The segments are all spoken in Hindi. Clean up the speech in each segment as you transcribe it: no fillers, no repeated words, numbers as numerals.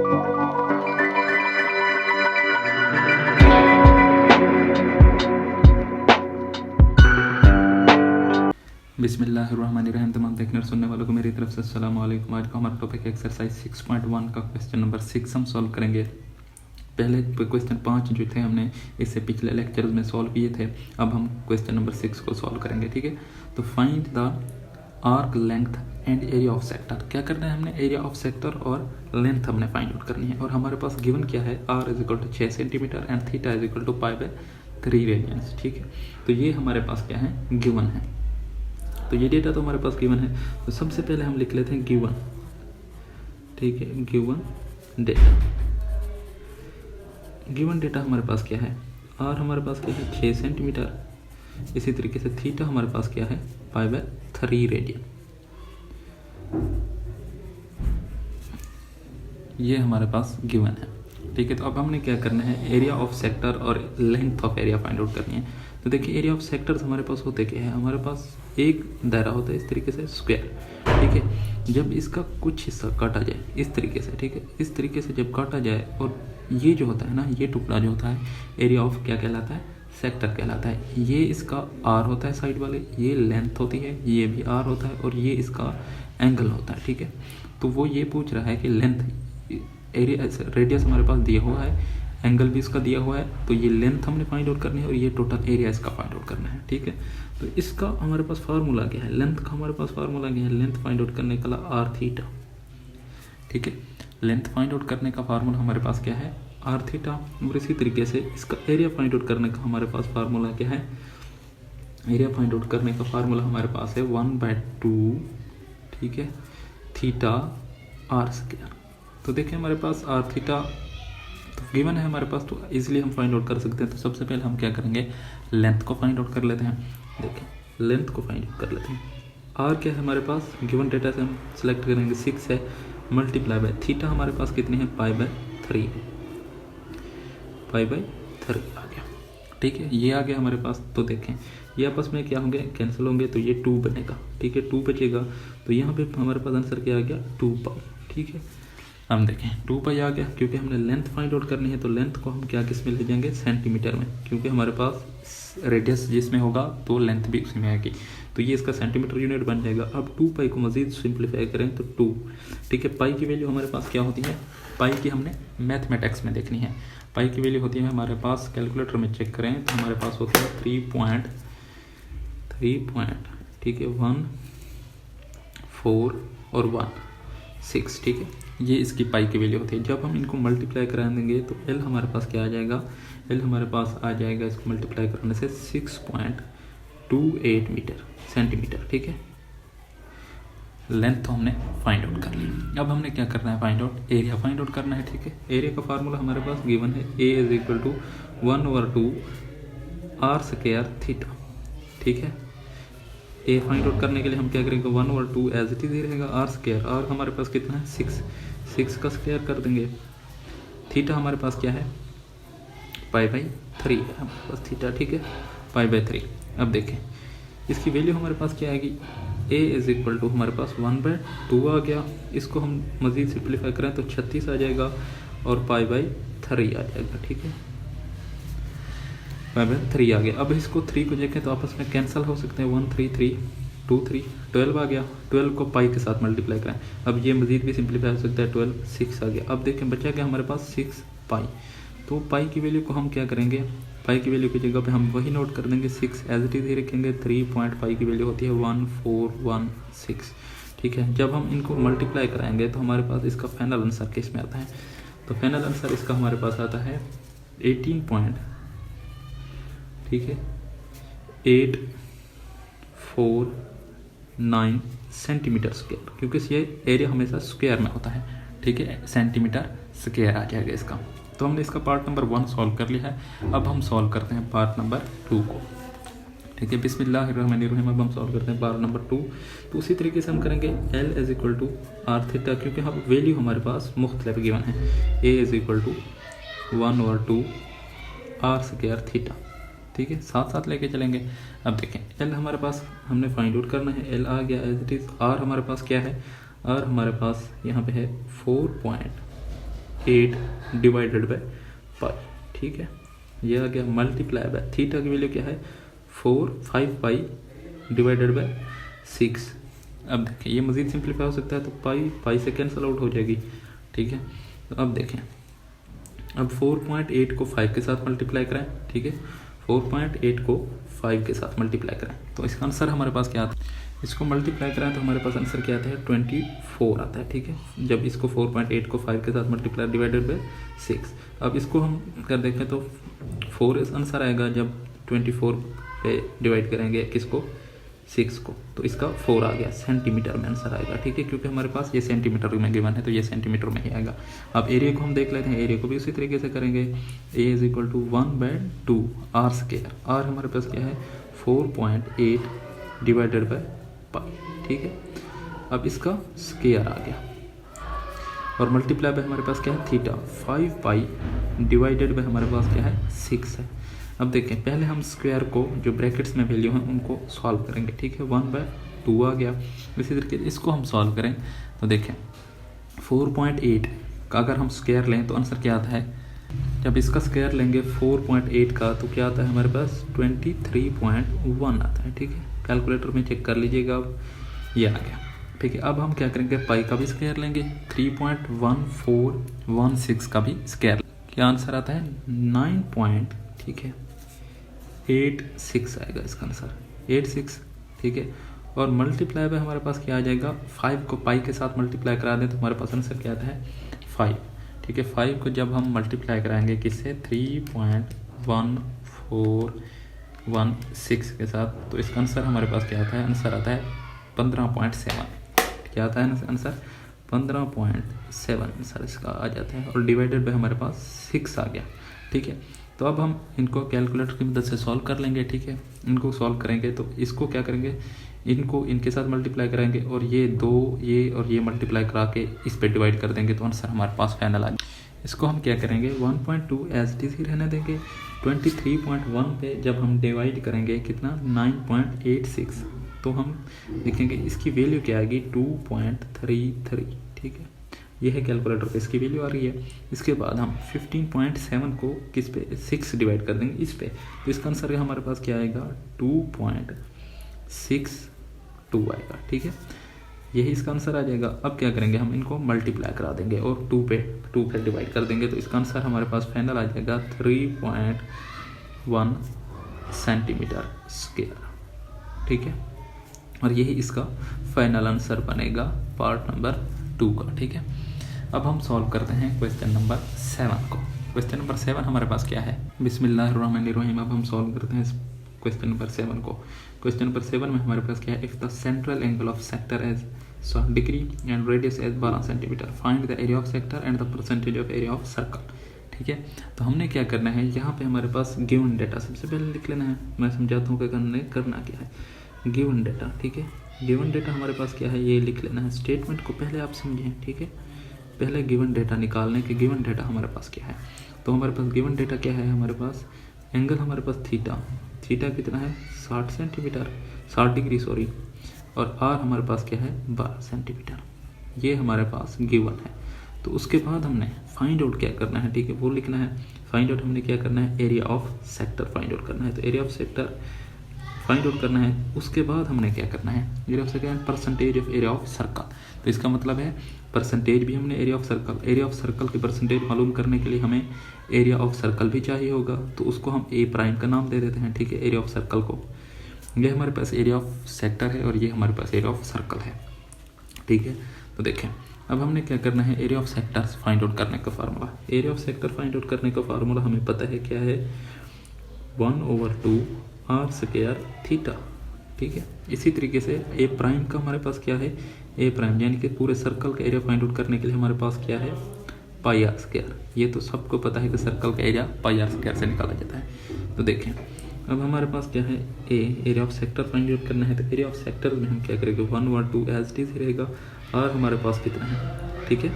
बिस्मिल्लाहिर्रहमानिर्रहीम। तमाम देखने और सुनने वालों को मेरी तरफ से अस्सलाम वालेकुम। आज का हमारा टॉपिक है एक्सरसाइज 6.1 का क्वेश्चन नंबर 6 हम सॉल्व करेंगे। पहले क्वेश्चन 5 जो थे हमने इससे पिछले लेक्चर्स में सॉल्व किए थे, अब हम क्वेश्चन नंबर 6 को सॉल्व करेंगे। ठीक है, तो find the arc length and area of sector. क्या करना है हमने? एरिया ऑफ सेक्टर और लेंथ हमने फाइंड आउट करनी है। और हमारे पास गिवन क्या है? r = 6 centimetre and theta = π/3 radians. ठीक है, तो ये हमारे पास क्या है? गिवन है। तो ये डेटा तो हमारे पास गिवन है, तो सबसे पहले हम लिख लेते हैं गिवन। ठीक है, गिवन डेटा। गिवन डेटा हमारे पास क्या है? r हमारे पास क्या है? 6 सेंटीमीटर। इसी तरीके से थीटा हमारे पास क्या है? π/3 रेडियन। ये हमारे पास गिवन है। ठीक है, तो अब हमने क्या करना है? एरिया ऑफ सेक्टर और length of area find out करनी है। तो देखिए, एरिया ऑफ सेक्टर्स हमारे पास होते क्या है? हमारे पास एक दायरा होता है इस तरीके से, स्क्वायर। ठीक है, जब इसका कुछ हिस्सा काटा जाए इस तरीके से, ठीक है, इस तरीके से जब काटा जाए और ये जो होता है ना, ये टुकड़ा जो होता है, एरिया ऑफ क्या कहलाता है? सेक्टर कहलाता है। ये इसका आर होता है साइड वाले, ये लेंथ होती है, ये भी आर होता है और ये इसका एंगल होता है। ठीक है, तो वो ये पूछ रहा है कि लेंथ, एरिया, रेडियस हमारे पास दिया हुआ है, एंगल भी इसका दिया हुआ है, तो ये लेंथ हमने फाइंड आउट करनी है और ये टोटल एरिया इसका फाइंड आउट करना है। ठीक है, तो इसका हमारे पास फार्मूला क्या है? लेंथ का हमारे पास फार्मूला क्या है? लेंथ फाइंड आउट करने का आर थीटा। ठीक है, लेंथ फाइंड आउट करने का फार्मूला हमारे पास क्या है? R theta. और इसी तरीके से इसका एरिया फाइंड आउट करने का हमारे पास फार्मूला क्या है? एरिया फाइंड आउट करने का फार्मूला हमारे पास है 1/2, ठीक है, थीटा आर स्क्वायर। तो देखिए हमारे पास आर थीटा तो गिवन है हमारे पास, तो इजीली हम फाइंड आउट कर सकते हैं। तो सबसे पहले हम क्या करेंगे? लेंथ को फाइंड आउट कर लेते हैं। देखिए, लेंथ को फाइंड आउट कर लेते हैं। आर क्या है हमारे पास? गिवन डेटा से हम सिलेक्ट करेंगे 6 है, मल्टीप्लाई बाय थीटा हमारे पास कितनी है? π/3 आ गया। ठीक है, ये आ गया हमारे पास। तो देखें, ये आपस में क्या होंगे? कैंसिल होंगे, तो ये 2 बनेगा। ठीक है, 2 बचेगा, तो यहाँ पे हमारे पास आंसर क्या आ गया? 2π। ठीक है, हम देखें 2π आ गया। क्योंकि हमने लेंथ फाइंड आउट करनी है, तो लेंथ को हम क्या किस में ले जाएंगे? सेंटीमीटर में, क्योंकि हमारे पास रेडियस जिसमें होगा तो लेंथ भी उसी में आएगी, तो ये इसका सेंटीमीटर यूनिट बन जाएगा। अब 2π को मजीद सिंप्लीफाई करें तो 2। ठीक है, पाई की वैल्यू हमारे पास क्या होती है? पाई की हमने मैथमेटिक्स में देखनी है। पाई की वैल्यू होती है हमारे पास, कैलकुलेटर में चेक करें तो हमारे पास होता है 3.3, ठीक है, 1 4 और 1 6। ठीक है, ये इसकी पाई की वैल्यू होती है। जब हम इनको मल्टीप्लाई करा देंगे तो एल हमारे पास क्या आ जाएगा? एल हमारे पास आ जाएगा, इसको मल्टीप्लाई करने से 6.28 मीटर सेंटीमीटर। ठीक है, लेंथ तो हमने फाइंड आउट कर ली। अब हमने क्या करना है? Find out area find out करना है। ठीक है, एरिया का फार्मूला हमारे पास गिवन है, A = 1/2 आर स्क्वायर थीटा। ठीक है, ए फाइंड आउट करने के लिए हम क्या करेंगे? 1/2 एज इट इज ही रहेगा, आर स्क्वायर। आर हमारे पास कितना है? 6 का स्क्वायर कर देंगे। थीटा हमारे पास क्या है? π/3 है हमारे पास थीटा। ठीक है, π/3। अब देखें इसकी वैल्यू हमारे पास क्या आएगी? A = हमारे पास 1/2 आ गया। इसको हम मज़ीद सिंप्लीफाई करें तो 36 आ जाएगा और π/3 आ जाएगा। ठीक है, π/3 आ गया। अब इसको 3 को देखें तो आपस में कैंसिल हो सकते हैं, 1 3 3 2 3 12 आ गया। 12 को पाई के साथ मल्टीप्लाई करें, अब ये मज़ीद भी सिंप्लीफाई हो सकता है, 12 6 आ गया। अब देखें बचा गया हमारे पास 6π। तो पाई की वैल्यू को हम क्या करेंगे? पाई की वैल्यू की जगह पे हम वही नोट कर देंगे, 6 एज इट इज ही रखेंगे। 3.5 की वैल्यू होती है 1416। ठीक है, जब हम इनको मल्टीप्लाई कराएंगे तो हमारे पास इसका फाइनल आंसर किस में आता है? तो फाइनल आंसर इसका हमारे पास आता है 18 ठीक है 849 सेंटीमीटर स्क्वायर, क्योंकि ये एरिया हमेशा स्क्वायर में होता है। ठीक है, सेंटीमीटर स्क्वायर आ जाएगा इसका। तो हमने इसका पार्ट नंबर 1 सॉल्व कर लिया है। अब हम सॉल्व करते हैं पार्ट नंबर 2 को। ठीक है, बिस्मिल्लाहिर्रहमानिर्रहीम। अब हम सॉल्व करते हैं पार्ट नंबर 2। तो उसी तरीके से हम करेंगे L = r थीटा, क्योंकि हम वैल्यू हमारे पास मुख्तलिफ गिवन है। A = 1/2 r square theta. ठीक है, साथ साथ लेके चलेंगे। अब देखें L हमारे पास हमने फाइंड आउट करना है। L आ गया एज इट इज। R हमारे पास क्या है? R हमारे पास यहाँ पे है 4.5 4.8 डिवाइडेड बाय पाई, ठीक है। ये आ गया मल्टीप्लाई बाय थीटा की वैल्यू क्या है 5 पाई डिवाइडेड बाय 6। अब देखें ये मज़ीद सिंप्लीफाई हो सकता है तो पाई से कैंसिल आउट हो जाएगी, ठीक है। तो अब देखें, अब 4.8 को 5 के साथ मल्टीप्लाई करें, ठीक है। 4.8 को 5 के साथ मल्टीप्लाई करें तो इसका आंसर हमारे पास क्या आता है, इसको मल्टीप्लाई करें तो हमारे पास आंसर क्या आता है 24 आता है, ठीक है। जब इसको 4.8 को 5 के साथ मल्टीप्लाई डिवाइडेड बाय 6, अब इसको हम कर देखें तो 4 आंसर आएगा जब 24 पे डिवाइड करेंगे किसको 6 को, तो इसका 4 आ गया, सेंटीमीटर में आंसर आएगा, ठीक है। क्योंकि हमारे पास ये सेंटीमीटर में गिवन है तो ये सेंटीमीटर में ही आएगा। अब एरिया को हम देख लेते हैं, एरिया को भी उसी तरीके से करेंगे। A is equal to 1/2 r square, आर हमारे पास क्या है 4.8 डिवाइडेड बाय पाई, ठीक है। अब इसका स्क्वायर आ गया और मल्टीप्लाई बाय हमारे पास क्या है थीटा 5 पाई डिवाइडेड बाय हमारे पास क्या है 6 है। अब देखें पहले हम स्क्वायर को जो ब्रैकेट्स में वैल्यू है उनको सॉल्व करेंगे, ठीक है। 1/2 आ गया। इसी तरीके इसको हम सॉल्व करें तो देखें 4.8 का अगर हम स्क्वायर लें तो आंसर क्या आता है, जब इसका स्क्वायर लेंगे 4.8 का तो क्या आता है हमारे पास 23.1 आता है, ठीक है। कैलकुलेटर में चेक कर लीजिएगा, अब ये आ गया, ठीक है। अब हम क्या करेंगे पाई का भी स्क्वायर लेंगे, 3.1416 का भी स्क्वायर, क्या आंसर आता है 9, ठीक है 86 आएगा इसका आंसर 86, ठीक है। और मल्टीप्लाई बाय हमारे पास क्या आ जाएगा 5 को पाई के साथ मल्टीप्लाई करा दें तो हमारे पास आंसर क्या आता है 5, ठीक है। 5 को जब हम मल्टीप्लाई कराएंगे किससे 3.1416 के साथ तो इसका आंसर हमारे पास क्या आता है, आंसर आता है 15.7, क्या आता है आंसर 15.7 आंसर इसका आ जाता है। और डिवाइडेड बाय हमारे पास 6 आ गया, ठीक है। तो अब हम इनको कैलकुलेटर की मदद से सॉल्व कर लेंगे, ठीक है। इनको सॉल्व करेंगे तो इसको क्या करेंगे, इनको इनके साथ मल्टीप्लाई कराएंगे और ये 2 ये और ये मल्टीप्लाई करा के इस पे डिवाइड कर देंगे तो आंसर हमारे पास फाइनल आ गया। इसको हम क्या करेंगे 1.2 एज इट इज ही रहने देंगे। 23.1 पे जब हम डिवाइड करेंगे कितना 9.86 तो हम देखेंगे इसकी वैल्यू क्या आएगी 2.33, ठीक है। यह है कैलकुलेटर पे इसकी वैल्यू आ रही है। इसके बाद हम 15.7 को किस पे 6 डिवाइड कर देंगे इस पे तो इसका आंसर हमारे पास क्या आएगा 2.62 आएगा, ठीक है। यही इसका आंसर आ जाएगा। अब क्या करेंगे हम इनको मल्टीप्लाई करा देंगे और 2 पे डिवाइड कर देंगे तो इसका आंसर हमारे पास फाइनल आ जाएगा 3.1 सेंटीमीटर स्क्वायर, ठीक है। और यही इसका फाइनल आंसर बनेगा पार्ट नंबर 2 का, ठीक है। अब हम सॉल्व करते हैं क्वेश्चन नंबर 7 को। क्वेश्चन नंबर 7 हमारे पास क्या है, बिस्मिल्लाहिर्रहमानिर्रहीम। अब हम सॉल्व करते हैं क्वेश्चन नंबर 7 को। क्वेश्चन नंबर 7 में हमारे पास क्या है, if the central angle of sector as 100 degree and radius as 12 centimetre, find the area of sector and the percentage of area of circle, ठीक है। तो हमने क्या करना है, यहाँ पे हमारे पास गिवन डेटा सबसे पहले लिख लेना है। मैं समझाता हूँ कि हमने करना क्या है, गिवन डेटा, ठीक है। गिवन डेटा हमारे पास क्या है ये लिख लेना है। स्टेटमेंट को पहले आप समझें, ठीक है। पहले गिवन डेटा निकालने के गिवन डेटा हमारे पास क्या है, तो हमारे पास गिवन डेटा क्या है, हमारे पास एंगल हमारे पास थीटा कितना है 60 सेंटीमीटर 60 डिग्री सॉरी, और आर हमारे पास क्या है 12 सेंटीमीटर, ये हमारे पास गिवन है। तो उसके बाद हमने फाइंड आउट क्या करना है, ठीक है, वो लिखना है। फाइंड आउट हमने क्या करना है, area of sector find out करना है। तो area of sector find out करना है। उसके बाद हमने क्या करना है, area of sector percentage of area of circle. तो इसका मतलब है परसेंटेज भी हमने एरिया ऑफ सर्कल की परसेंटेज मालूम करने के लिए हमें एरिया ऑफ सर्कल भी चाहिए होगा, तो उसको हम ए प्राइम का नाम दे देते हैं, ठीक है, एरिया ऑफ सर्कल को। ये हमारे पास एरिया ऑफ सेक्टर है और ये हमारे पास एरिया ऑफ सर्कल है, ठीक है। तो देखें अब हमने क्या करना है, area of sector find out करने का formula. Area of sector find out करने का फार्मूला हमें पता है क्या है, 1/2 आर स्क्वायर थीटा, ठीक है। इसी तरीके से ए प्राइम का हमारे पास क्या है, ए प्राइम यानी कि पूरे सर्कल का एरिया फाइंड आउट करने के लिए हमारे पास क्या है पाई आर स्क्वायर। ये तो सबको पता है कि सर्कल का एरिया पाई आर स्क्वायर से निकाला जाता है। तो देखें अब हमारे पास क्या है, area of sector find out करना है। तो एरिया ऑफ सेक्टर में हम क्या करेंगे 1/2 एज इट इज रहेगा। आर हमारे पास कितना है, ठीक है,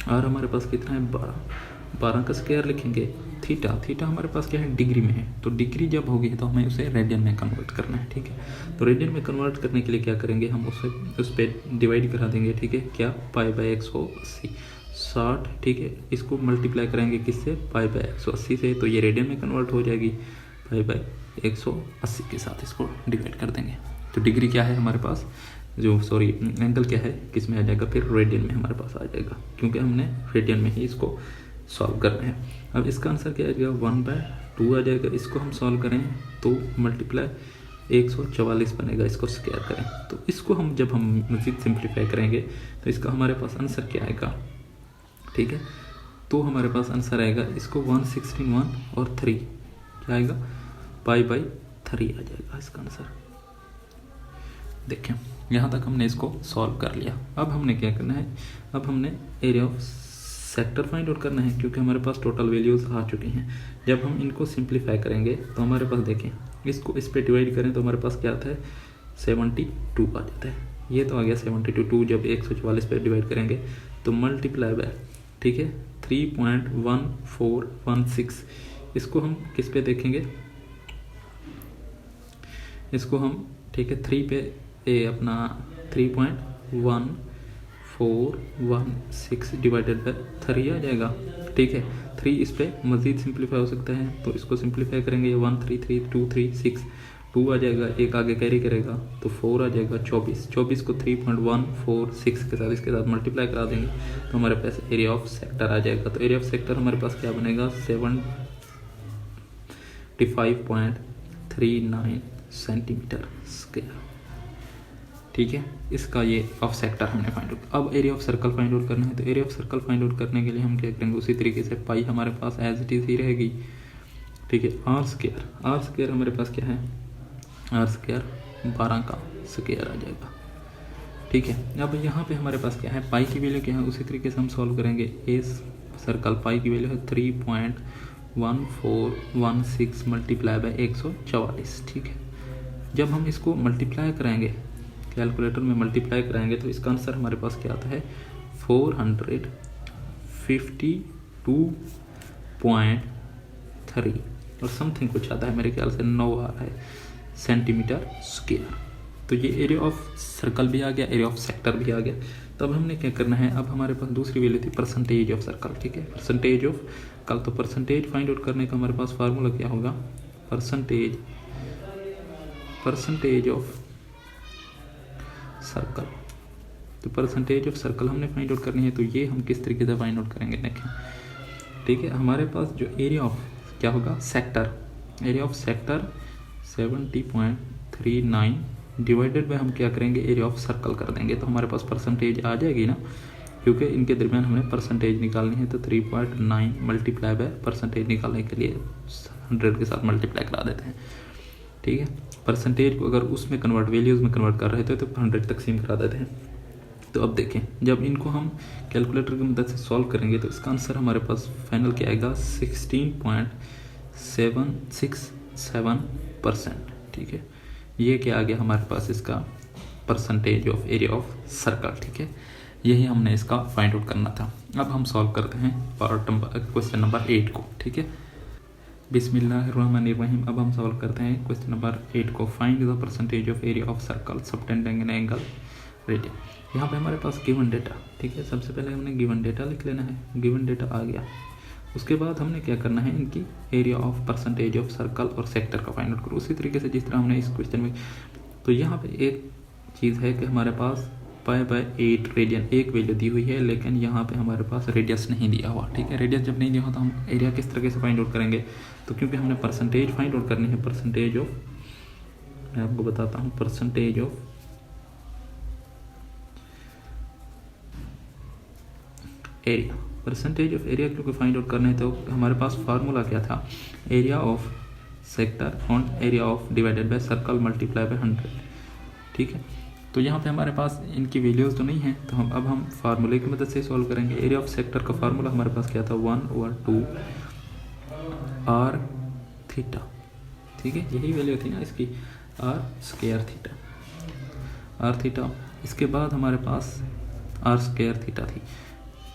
आर हमारे पास कितना है 12 का स्क्वायर लिखेंगे। थीटा हमारे पास क्या है डिग्री में है, तो डिग्री जब होगी तो हमें उसे रेडियन में कन्वर्ट करना है, ठीक है। तो रेडियन में कन्वर्ट करने के लिए क्या करेंगे हम उस पर डिवाइड करा देंगे, ठीक है, क्या पाई/180 60, ठीक है। इसको मल्टीप्लाई करेंगे किससे, पाई बाय 180 से, तो ये रेडियन में कन्वर्ट हो जाएगी। पाई बाय 180 के साथ इसको डिवाइड कर देंगे। तो डिग्री क्या है हमारे पास, जो सॉरी एंगल क्या है, किस में आ जाएगा, फिर रेडियन में हमारे पास आ जाएगा, क्योंकि हमने रेडियन में ही इसको सॉल्व करना है। अब इसका आंसर क्या आ जाएगा, 1/2 आ जाएगा। इसको हम सॉल्व करें तो मल्टीप्लाई 144 बनेगा, इसको स्क्वायर करें तो इसको हम जब हम मज़ीद सिंप्लीफाई करेंगे तो इसका हमारे पास आंसर क्या आएगा, ठीक है। तो हमारे पास आंसर आएगा, इसको 116 और 3 क्या आएगा, पाई बाई 3 आ जाएगा इसका आंसर। देखें यहाँ तक हमने इसको सॉल्व कर लिया। अब हमने क्या करना है, अब हमने area of sector find out करना है, क्योंकि हमारे पास टोटल वैल्यूज आ चुकी हैं। जब हम इनको सिंप्लीफाई करेंगे तो हमारे पास देखें, इसको इस पे डिवाइड करें तो हमारे पास क्या आता है, 72 आ जाता है। ये तो आ गया 72, जब 144 पे डिवाइड करेंगे तो मल्टीप्लाई बाय, ठीक है, 3.1416। इसको हम किस पे देखेंगे, इसको हम, ठीक है, 3 पे अपना 3.1416 डिवाइडेड बाय 3 आ जाएगा, ठीक है। 3 इस पे मज़ीद सिंप्लीफाई हो सकता है, तो इसको सिंप्लीफाई करेंगे 1 3 3 2 3 6 2 आ जाएगा, एक आगे कैरी करेगा तो 4 आ जाएगा। 24 को 3.146 के साथ इसके साथ मल्टीप्लाई करा देंगे तो हमारे पास एरिया ऑफ सेक्टर आ जाएगा। तो एरिया ऑफ सेक्टर हमारे पास क्या बनेगा, 75.39 सेंटीमीटर स्क्वायर, ठीक है। इसका ये ऑफ सेक्टर हमने फाइंड आउट। अब area of circle find out करना है, तो area of circle find out करने के लिए हम क्या करेंगे, उसी तरीके से पाई हमारे पास एज इट इज ही रहेगी, ठीक है। आर स्क्वायर हमारे पास क्या है, आर स्क्वायर 12 का स्क्वायर आ जाएगा, ठीक है। अब यहाँ पे हमारे पास क्या है, पाई की वैल्यू क्या है, उसी तरीके से हम सॉल्व करेंगे। एस सर्कल पाई की वैल्यू है 3.1416 मल्टीप्लाई बाय 144, ठीक है। जब हम इसको मल्टीप्लाई कराएंगे, कैलकुलेटर में मल्टीप्लाई कराएंगे तो इसका आंसर हमारे पास क्या आता है, 452.3 और समथिंग कुछ आता है, मेरे ख्याल से 9 आ रहा है सेंटीमीटर स्क्वायर। तो ये एरिया ऑफ सर्कल भी आ गया, एरिया ऑफ सेक्टर भी आ गया। तो अब हमने क्या करना है, अब हमारे पास दूसरी वैल्यू थी परसेंटेज ऑफ सर्कल, ठीक है, परसेंटेज ऑफ कल। तो परसेंटेज फाइंड आउट करने का हमारे पास फार्मूला क्या होगा, परसेंटेज ऑफ सर्कल। तो परसेंटेज ऑफ सर्कल हमने फाइंड आउट करनी है, तो ये हम किस तरीके से फाइंड आउट करेंगे, देखें, ठीक है। हमारे पास जो एरिया ऑफ क्या होगा, sector, area of sector 70.39 divided by हम क्या करेंगे, एरिया ऑफ सर्कल कर देंगे, तो हमारे पास परसेंटेज आ जाएगी ना, क्योंकि इनके दरमियान हमें परसेंटेज निकालनी है। तो 3.9 मल्टीप्लाई बाय परसेंटेज निकालने के लिए 100 के साथ मल्टीप्लाई करा देते हैं, ठीक है। परसेंटेज को अगर उसमें कन्वर्ट, वैल्यूज़ में कन्वर्ट कर रहे थे तो 100 तकसीम करा देते हैं। तो अब देखें, जब इनको हम कैलकुलेटर की मदद से सॉल्व करेंगे तो इसका आंसर हमारे पास फाइनल क्या आएगा, 16.767%, ठीक है। ये क्या आ गया हमारे पास, इसका percentage of area of circle, ठीक है। यही हमने इसका फाइंड आउट करना था। अब हम सॉल्व करते हैं क्वेश्चन नंबर 8 को, ठीक है। बिस्मिल्लाहिर्रहमानिर्रहीम। अब हम सॉल्व करते हैं क्वेश्चन नंबर 8 को। Find the percentage of area of circle subtending angle radian. यहाँ पे हमारे पास गिवन डेटा, ठीक है। सबसे पहले हमने गिवन डेटा लिख लेना है, गिवन डेटा आ गया। उसके बाद हमने क्या करना है, इनकी area of percentage of circle और सेक्टर का फाइंड आउट करो, उसी तरीके से जिस तरह हमने इस क्वेश्चन में। तो यहाँ पे एक चीज़ है कि हमारे पास पाई बाय 8 रेडियन एक वैल्यू दी हुई है, लेकिन यहाँ पे हमारे पास रेडियस नहीं दिया हुआ, ठीक है। रेडियस जब नहीं दिया हुआ तो हम एरिया किस तरीके से फाइंड आउट करेंगे, तो क्योंकि हमने परसेंटेज फाइंड आउट करनी है, परसेंटेज ऑफ, मैं आपको बताता हूँ, percentage of area, percentage of area क्योंकि फाइंड आउट करना है तो हमारे पास फार्मूला क्या था, area of sector on area of divided by circle multiply by 100, ठीक है। तो यहाँ पे हमारे पास इनकी वैल्यूज तो नहीं है, तो हम फार्मूले की मदद से सॉल्व करेंगे। एरिया ऑफ सेक्टर का फार्मूला हमारे पास क्या था, 1/2 आर थीटा, ठीक है। यही वैल्यू थी ना इसकी, r square theta, r theta. इसके बाद हमारे पास आर स्क्वायर थीटा थी।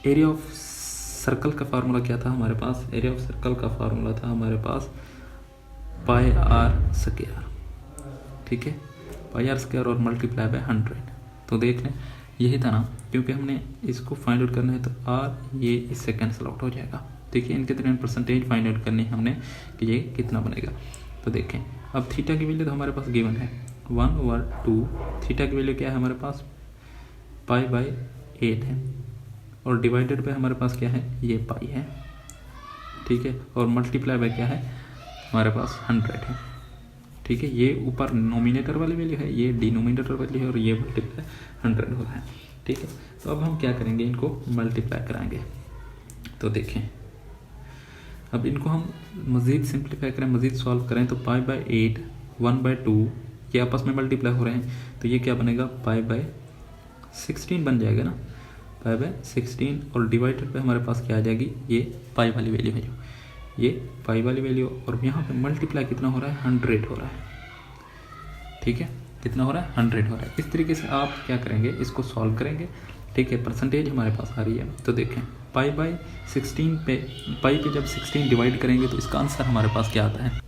एरिया ऑफ सर्कल का फार्मूला क्या था हमारे पास, एरिया ऑफ सर्कल का फार्मूला था हमारे पास पाई आर स्क्वायर, ठीक है, पाई आर स्क्वायर और मल्टीप्लाई बाय 100। तो देख लें यही था ना, क्योंकि हमने इसको फाइंड आउट करना है तो आर ये इससे कैंसिल आउट हो जाएगा। देखिए इनके कितने परसेंटेज फाइंड आउट करनी है हमने कि ये कितना बनेगा। तो देखें अब थीटा की वैल्यू तो हमारे पास गिवन है 1/2। थीटा की वैल्यू क्या है हमारे पास π/8 है, और डिवाइडेड पे हमारे पास क्या है ये पाई है, ठीक है, और मल्टीप्लाई बाय क्या है हमारे पास 100 है, ठीक है। ये ऊपर नोमिनेटर वाली वैल्यू है, ये डिनोमिनेटर वाली है, और ये मल्टीप्लाई 100 हो रहा है, ठीक है। तो अब हम क्या करेंगे, इनको मल्टीप्लाई कराएंगे। तो देखें अब इनको हम मज़ीद सिंप्लीफाई करें, मज़ीद सॉल्व करें तो π/8 1/2 ये आपस में मल्टीप्लाई हो रहे हैं, तो ये क्या बनेगा π/16 बन जाएगा ना, π/16, और डिवाइडेड पे हमारे पास क्या आ जाएगी ये पाई वाली वैल्यू है, जो ये पाई वाली वैल्यू, और यहाँ पे मल्टीप्लाई कितना हो रहा है 100 हो रहा है, ठीक है, कितना हो रहा है 100 हो रहा है। इस तरीके से आप क्या करेंगे, इसको सॉल्व करेंगे, ठीक है। परसेंटेज हमारे पास आ रही है, तो देखें π/16 पे जब 16 डिवाइड करेंगे तो इसका आंसर हमारे पास क्या आता है